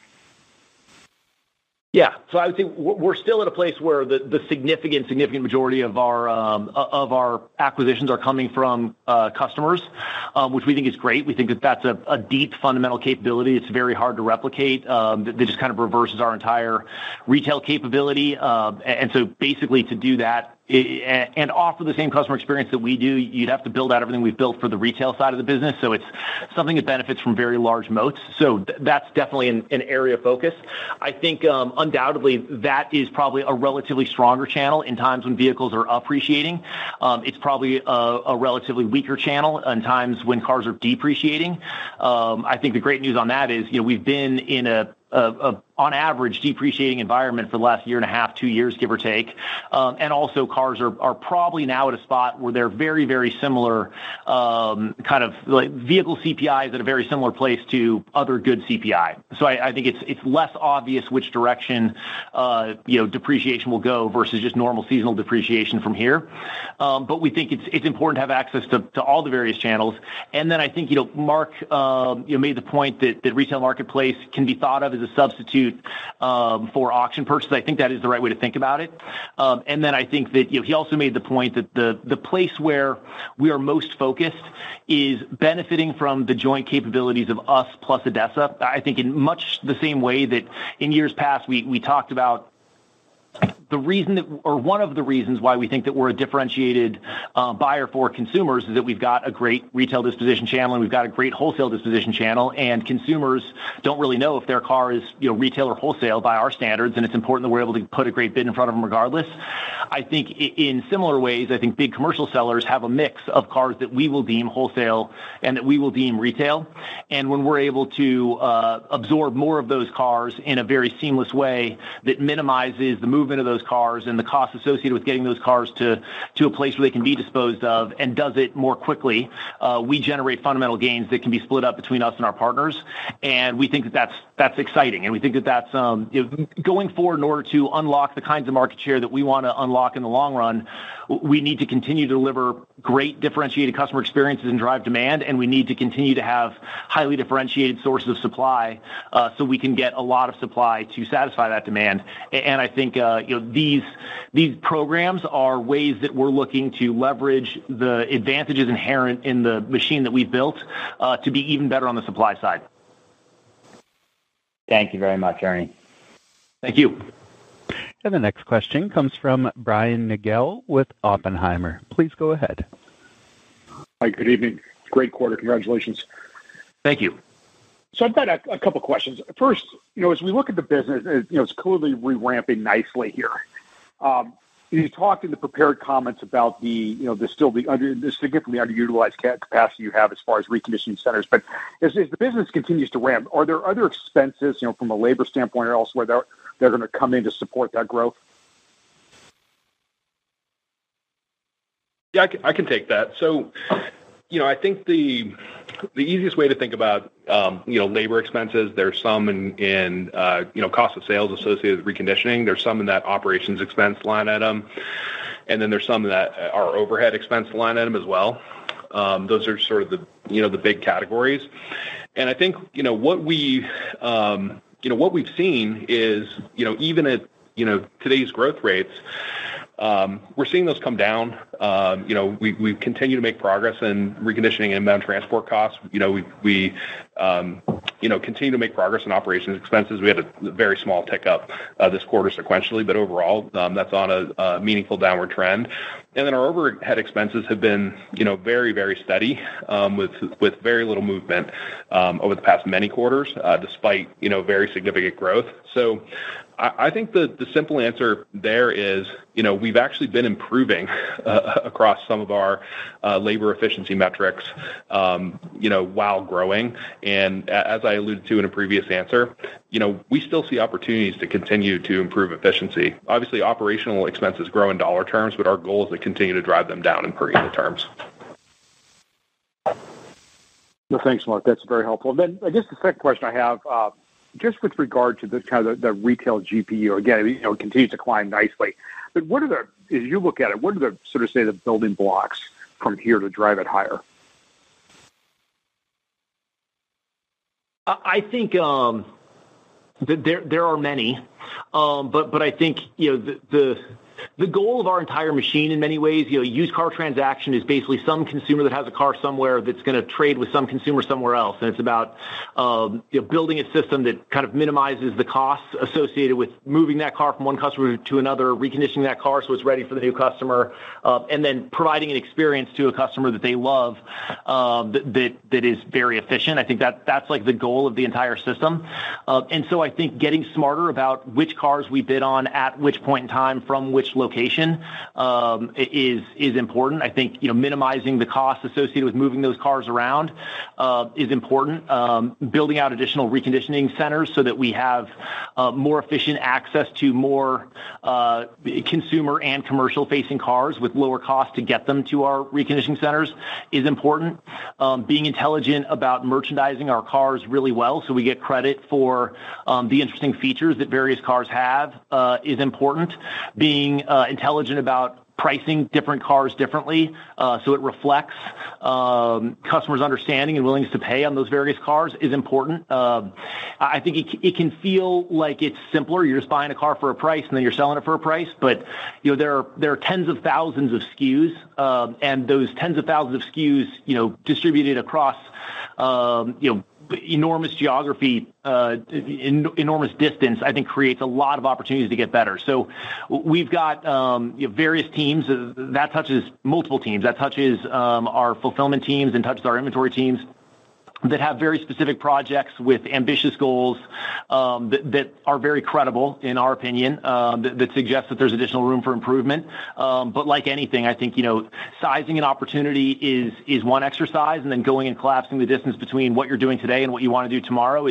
C: Yeah, so I would say we're still at a place where the significant majority of our acquisitions are coming from customers, which we think is great. We think that that's a deep fundamental capability. It's very hard to replicate. That just kind of reverses our entire retail capability. And so basically to do that and offer the same customer experience that we do, you'd have to build out everything we've built for the retail side of the business. So it's something that benefits from very large moats. So that's definitely an area of focus. I think undoubtedly that is probably a relatively stronger channel in times when vehicles are appreciating. It's probably a relatively weaker channel in times when cars are depreciating. I think the great news on that is, we've been in a on average depreciating environment for the last year and a half, 2 years, give or take. And also cars are probably now at a spot where they're very, very similar, kind of like vehicle CPI is at a very similar place to other good CPI. So I think it's less obvious which direction, depreciation will go versus just normal seasonal depreciation from here. But we think it's important to have access to all the various channels. And then I think, Mark, made the point that retail marketplace can be thought of as a substitute for auction purchases. I think that is the right way to think about it. And then I think that he also made the point that the place where we are most focused is benefiting from the joint capabilities of us plus ADESA. I think in much the same way that in years past we talked about the reason that, or one of the reasons why we think that we're a differentiated buyer for consumers is that we've got a great retail disposition channel and we've got a great wholesale disposition channel, and consumers don't really know if their car is retail or wholesale by our standards, and it's important that we're able to put a great bid in front of them regardless. I think in similar ways, I think big commercial sellers have a mix of cars that we will deem wholesale and that we will deem retail, and when we're able to absorb more of those cars in a very seamless way that minimizes the movement of those cars and the costs associated with getting those cars to a place where they can be disposed of, and does it more quickly, we generate fundamental gains that can be split up between us and our partners. And we think that that's exciting. And we think that that's going forward, in order to unlock the kinds of market share that we want to unlock in the long run, we need to continue to deliver great differentiated customer experiences and drive demand, and we need to continue to have highly differentiated sources of supply so we can get a lot of supply to satisfy that demand. And I think these programs are ways that we're looking to leverage the advantages inherent in the machine that we've built to be even better on the supply side.
K: Thank you very much, Ernie.
C: Thank you.
A: And the next question comes from Brian Nagel with Oppenheimer. Please go ahead.
L: Hi, good evening. Great quarter. Congratulations.
C: Thank you.
L: So I've got a couple questions. First, as we look at the business, it's clearly re-ramping nicely here. You talked in the prepared comments about the significantly underutilized capacity you have as far as reconditioning centers. But as the business continues to ramp, are there other expenses, from a labor standpoint or elsewhere, they're going to come in to support that growth?
D: Yeah, I can take that. So, I think the easiest way to think about, labor expenses, there's some in cost of sales associated with reconditioning. There's some in that operations expense line item. And then there's some in that our overhead expense line item as well. Those are sort of the big categories. And I think, what we've seen is, even at, today's growth rates, we're seeing those come down. We continue to make progress in reconditioning and inbound transport costs. We continue to make progress in operations expenses. We had a very small tick up this quarter sequentially, but overall, that's on a meaningful downward trend. And then our overhead expenses have been, very, very steady, with very little movement over the past many quarters, despite, very significant growth. So I think the simple answer there is, we've actually been improving across some of our labor efficiency metrics, while growing. And as I alluded to in a previous answer, we still see opportunities to continue to improve efficiency. Obviously, operational expenses grow in dollar terms, but our goal is to continue to drive them down in per unit terms.
L: Well, thanks, Mark. That's very helpful. And then I guess the second question I have, just with regard to the kind of the retail GPU, again, it continues to climb nicely. But as you look at it, what are the sort of the building blocks from here to drive it higher?
C: I think there are many, but I think the goal of our entire machine in many ways, used car transaction is basically some consumer that has a car somewhere that's going to trade with some consumer somewhere else. And it's about building a system that kind of minimizes the costs associated with moving that car from one customer to another, reconditioning that car so it's ready for the new customer, and then providing an experience to a customer that they love that is very efficient. I think that's like the goal of the entire system. And so I think getting smarter about which cars we bid on at which point in time from which location is important. I think minimizing the costs associated with moving those cars around is important. Building out additional reconditioning centers so that we have more efficient access to more consumer and commercial facing cars with lower cost to get them to our reconditioning centers is important. Being intelligent about merchandising our cars really well so we get credit for the interesting features that various cars have is important. Being intelligent about pricing different cars differently so it reflects customers' understanding and willingness to pay on those various cars is important. I think it can feel like it's simpler. You're just buying a car for a price and then you're selling it for a price. But there are tens of thousands of SKUs, and those tens of thousands of SKUs distributed across enormous geography, enormous distance, I think creates a lot of opportunities to get better. So we've got various teams that touches multiple teams. That touches our fulfillment teams and touches our inventory teams that have very specific projects with ambitious goals that are very credible, in our opinion, that suggest that there's additional room for improvement. But like anything, I think, sizing an opportunity is one exercise, and then going and collapsing the distance between what you're doing today and what you want to do tomorrow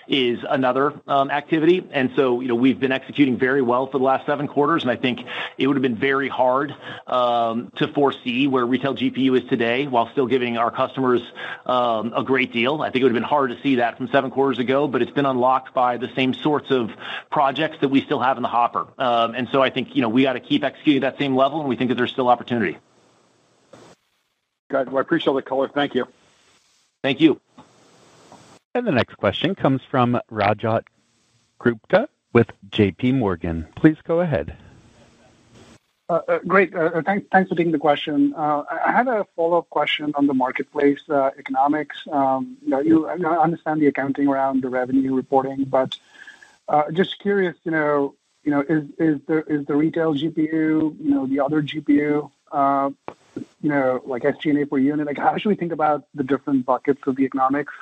C: is another activity. And so, we've been executing very well for the last 7 quarters, and I think it would have been very hard to foresee where retail GPU is today while still giving our customers a great deal. I think it would have been hard to see that from 7 quarters ago, but it's been unlocked by the same sorts of projects that we still have in the hopper. And so I think, we got to keep executing at that same level, and we think that there's still opportunity.
L: Good. Well, I appreciate all the color. Thank you.
C: Thank you.
A: And the next question comes from Rajat Gupta with JP Morgan. Please go ahead.
M: Great. Thanks for taking the question. I had a follow-up question on the marketplace economics. I understand the accounting around the revenue reporting, but just curious, is the retail GPU, the other GPU, like SG&A per unit, like how should we think about the different buckets of the economics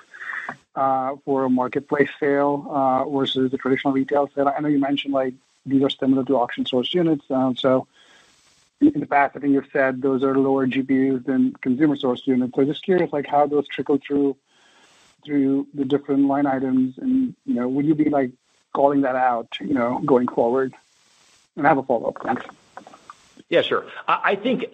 M: for a marketplace sale versus the traditional retail sale? I know you mentioned like these are similar to auction source units, so in the past, I think you've said those are lower GPUs than consumer source units. So just curious, like how those trickle through the different line items, and would you be like calling that out, going forward? And I have a follow-up. Thanks.
C: Yeah, sure. I think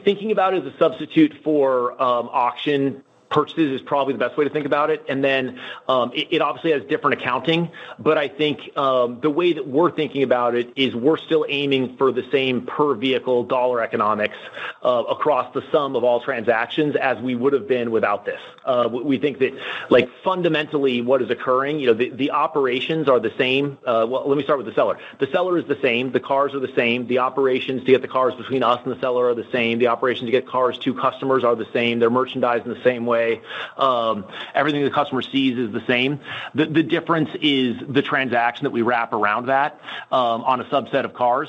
C: thinking about it as a substitute for auction purchases is probably the best way to think about it. And then it obviously has different accounting, but I think the way that we're thinking about it is we're still aiming for the same per vehicle dollar economics across the sum of all transactions as we would have been without this. We think that like fundamentally what is occurring, the operations are the same. Well, let me start with the seller. The seller is the same. The cars are the same. The operations to get the cars between us and the seller are the same. The operations to get cars to customers are the same. They're merchandised in the same way. Everything the customer sees is the same. The difference is the transaction that we wrap around that on a subset of cars.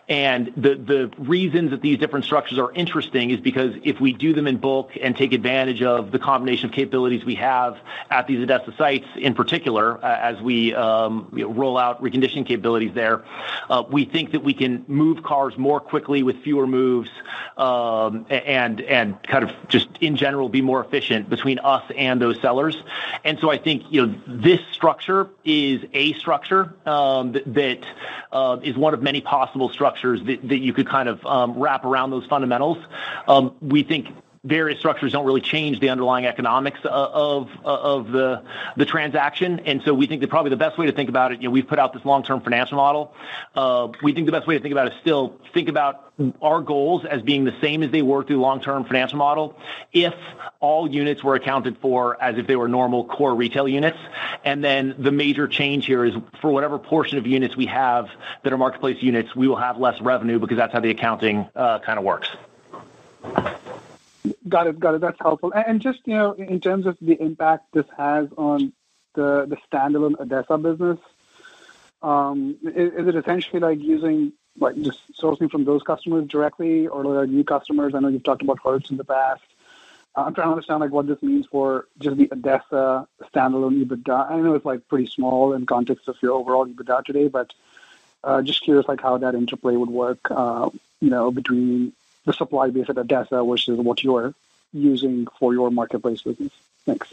C: And the reasons that these different structures are interesting is because if we do them in bulk and take advantage of the combination of capabilities we have at these ADESA sites in particular, as we roll out reconditioning capabilities there, we think that we can move cars more quickly with fewer moves and kind of just in general be more efficient between us and those sellers. And so I think, this structure is a structure that is one of many possible structures that you could kind of wrap around those fundamentals. We think various structures don't really change the underlying economics of the transaction. And so we think that probably the best way to think about it, we've put out this long-term financial model. We think the best way to think about it is still think about our goals as being the same as they were through the long-term financial model if all units were accounted for as if they were normal core retail units. And then the major change here is for whatever portion of units we have that are marketplace units, we will have less revenue because that's how the accounting kind of works.
M: Got it. That's helpful. And just, in terms of the impact this has on the standalone ADESA business, is it essentially like using, like just sourcing from those customers directly or like new customers? I know you've talked about Hertz in the past. I'm trying to understand like what this means for just the ADESA standalone EBITDA. I know it's like pretty small in context of your overall EBITDA today, but just curious like how that interplay would work, between the supply base at ADESA versus what you're using for your marketplace business. Thanks.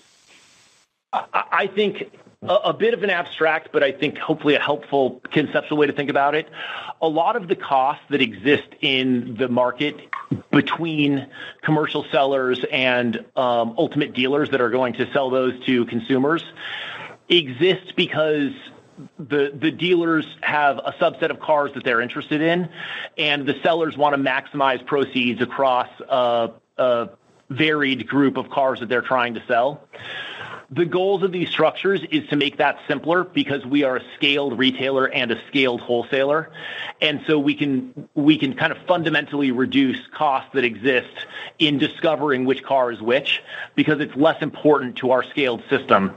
C: I think a bit of an abstract, but I think hopefully a helpful conceptual way to think about it. A lot of the costs that exist in the market between commercial sellers and ultimate dealers that are going to sell those to consumers exist because the dealers have a subset of cars that they're interested in, and the sellers want to maximize proceeds across a varied group of cars that they're trying to sell. The goals of these structures is to make that simpler because we are a scaled retailer and a scaled wholesaler. And so we can kind of fundamentally reduce costs that exist in discovering which car is which because it's less important to our scaled system.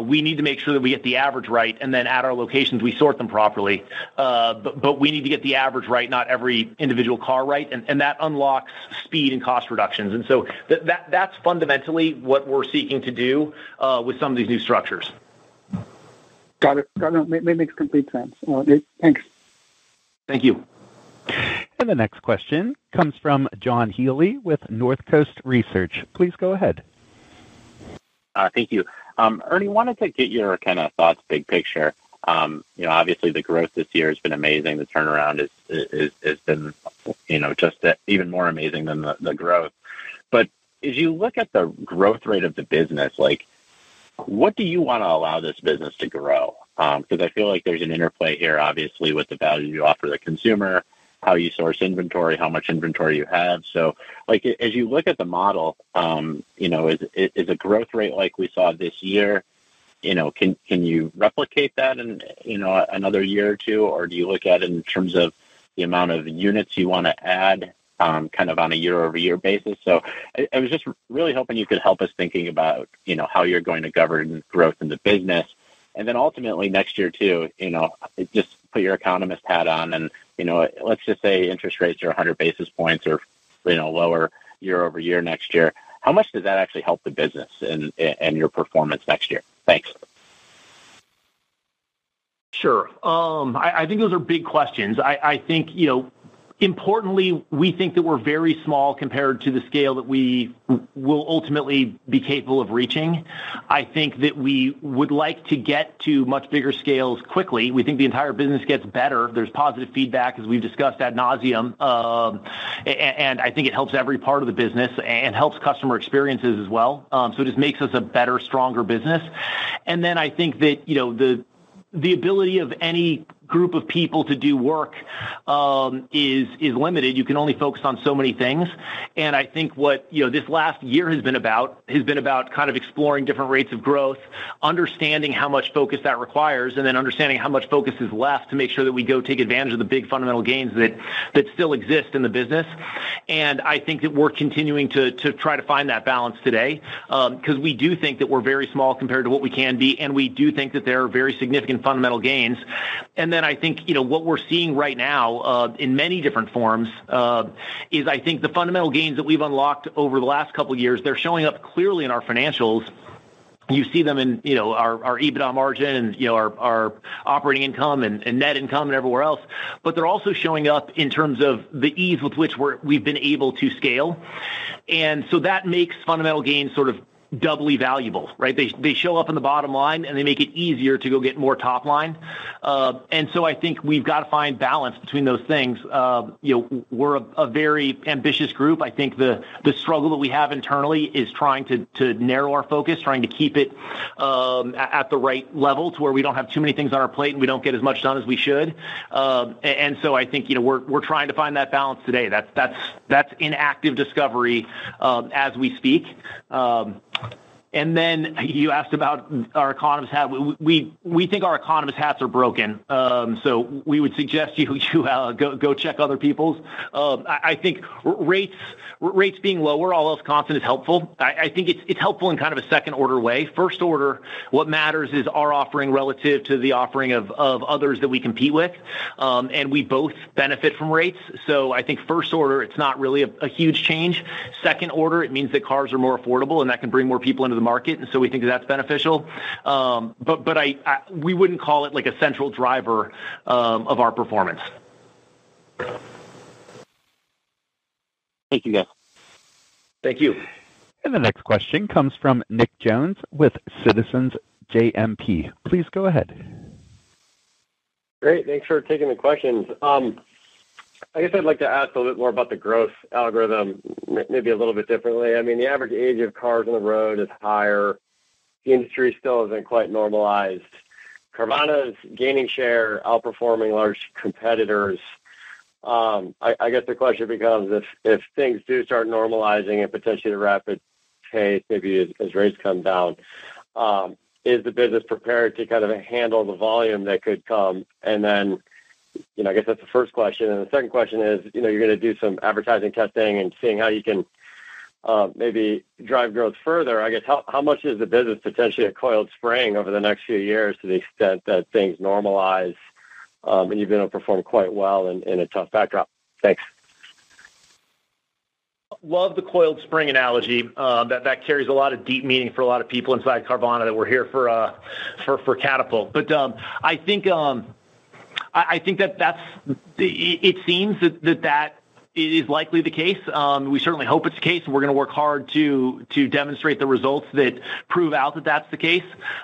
C: We need to make sure that we get the average right, and then at our locations we sort them properly. But we need to get the average right, not every individual car right, and that unlocks speed and cost reductions. And so that's fundamentally what we're seeking to do with some of these new structures.
M: Got it. Makes complete sense. Thanks.
C: Thank you.
A: And the next question comes from John Healy with Northcoast Research. Please go ahead.
N: Thank you. Ernie, wanted to get your kind of thoughts, big picture. Obviously the growth this year has been amazing. The turnaround has been, just even more amazing than the growth. But as you look at the growth rate of the business, like, what do you want to allow this business to grow? Because I feel like there's an interplay here, obviously, with the value you offer the consumer, how you source inventory, how much inventory you have. So, like, as you look at the model, is a growth rate like we saw this year, can you replicate that in, another year or two? Or do you look at it in terms of the amount of units you want to add kind of on a year-over-year basis? So I was just really hoping you could help us thinking about, how you're going to govern growth in the business. And then ultimately next year too, just put your economist hat on and, let's just say interest rates are 100 basis points or, lower year-over-year next year. How much does that actually help the business and your performance next year? Thanks.
C: Sure. I think those are big questions. I think, importantly, we think that we're very small compared to the scale that we will ultimately be capable of reaching. I think that we would like to get to much bigger scales quickly. We think the entire business gets better. There's positive feedback, as we've discussed ad nauseum, and I think it helps every part of the business and helps customer experiences as well. So it just makes us a better, stronger business. And then I think that, the ability of any group of people to do work is limited. You can only focus on so many things. And I think what this last year has been about kind of exploring different rates of growth, understanding how much focus that requires, and then understanding how much focus is left to make sure that we go take advantage of the big fundamental gains that still exist in the business. And I think that we're continuing to try to find that balance today because we do think that we're very small compared to what we can be, and we do think that there are very significant fundamental gains. And then I think, what we're seeing right now in many different forms is I think the fundamental gains that we've unlocked over the last couple of years, they're showing up clearly in our financials. You see them in, our EBITDA margin and, our operating income and net income and everywhere else. But they're also showing up in terms of the ease with which we've been able to scale. And so that makes fundamental gains sort of doubly valuable, right? They show up in the bottom line and they make it easier to go get more top line. And so I think we've got to find balance between those things. We're a very ambitious group. I think the struggle that we have internally is trying to narrow our focus, trying to keep it at the right level to where we don't have too many things on our plate and we don't get as much done as we should. And so I think, we're trying to find that balance today. That's in active discovery as we speak. And then you asked about our economist hat. We think our economist hats are broken. So we would suggest you go check other people's. I think rates being lower, all else constant, is helpful. I think it's helpful in kind of a second order way. First order, what matters is our offering relative to the offering of others that we compete with. And we both benefit from rates. So I think first order, it's not really a huge change. Second order, it means that cars are more affordable and that can bring more people into the market, and so we think that's beneficial. But we wouldn't call it like a central driver of our performance.
N: Thank you, guys.
C: Thank you.
A: And the next question comes from Nick Jones with Citizens JMP. Please go ahead.
O: Great. Thanks for taking the questions. I guess I'd like to ask a little bit more about the growth algorithm, maybe a little bit differently. I mean, the average age of cars on the road is higher. The industry still isn't quite normalized. Carvana is gaining share, outperforming large competitors. I guess the question becomes if things do start normalizing and potentially at a rapid pace, maybe as rates come down, Is the business prepared to kind of handle the volume that could come? And then, I guess that's the first question. And the second question is, you're going to do some advertising testing and seeing how you can maybe drive growth further. I guess how much is the business potentially a coiled spring over the next few years to the extent that things normalize and you've been able to perform quite well in a tough backdrop? Thanks.
C: Love the coiled spring analogy. That carries a lot of deep meaning for a lot of people inside Carvana that we're here for Catapult. But I think that's it seems that is likely the case. We certainly hope it's the case, and we're going to work hard to demonstrate the results that prove out that that's the case.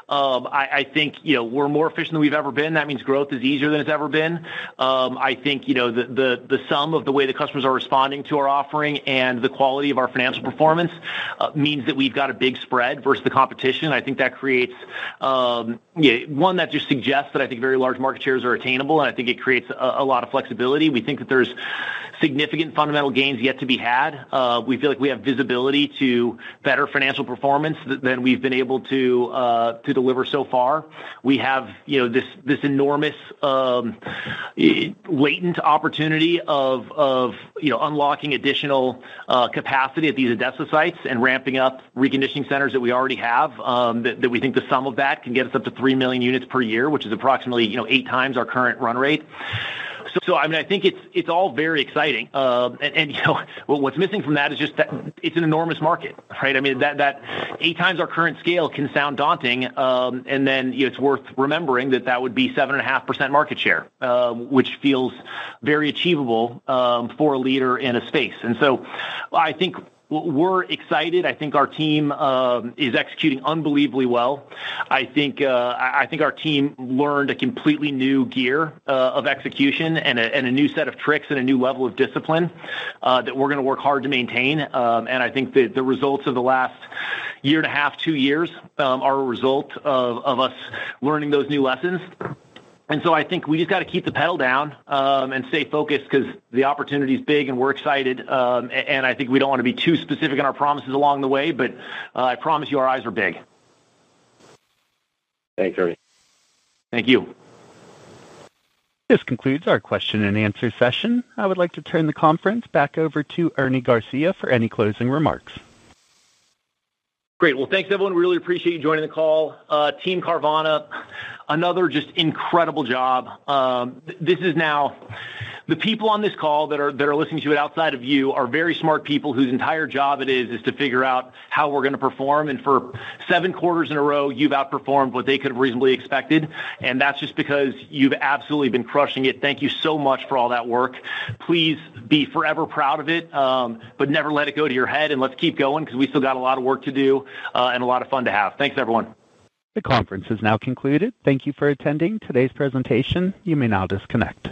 C: I think we're more efficient than we've ever been. That means growth is easier than it's ever been. I think the sum of the way the customers are responding to our offering and the quality of our financial performance means that we've got a big spread versus the competition. I think that creates one that just suggests that I think very large market shares are attainable, and I think it creates a lot of flexibility. We think that there's significant fundamental gains yet to be had. We feel like we have visibility to better financial performance than we've been able to deliver so far. We have this enormous latent opportunity of unlocking additional capacity at these ADESA sites and ramping up reconditioning centers that we already have. That we think the sum of that can get us up to 3 million units per year, which is approximately 8 times our current run rate. So I mean, I think it's all very exciting, and what's missing from that is just that it's an enormous market, right? I mean, that 8 times our current scale can sound daunting, and then it's worth remembering that would be 7.5% market share, which feels very achievable for a leader in a space. And so I think we're excited. I think our team is executing unbelievably well. I think our team learned a completely new gear of execution and a new set of tricks and a new level of discipline that we're going to work hard to maintain. And I think that the results of the last year and a half, 2 years are a result of us learning those new lessons. And so I think we just got to keep the pedal down and stay focused because the opportunity is big and we're excited. And I think we don't want to be too specific in our promises along the way, but I promise you our eyes are big.
O: Thanks, Ernie.
C: Thank you.
A: This concludes our question and answer session. I would like to turn the conference back over to Ernie Garcia for any closing remarks.
C: Great. Well, thanks, everyone. We really appreciate you joining the call. Team Carvana, another just incredible job. This is now the people on this call that are listening to it outside of you are very smart people whose entire job it is to figure out how we're going to perform. And for 7 quarters in a row, you've outperformed what they could have reasonably expected. And that's just because you've absolutely been crushing it. Thank you so much for all that work. Please be forever proud of it, but never let it go to your head. And let's keep going because we still got a lot of work to do and a lot of fun to have. Thanks, everyone.
A: The conference is now concluded. Thank you for attending today's presentation. You may now disconnect.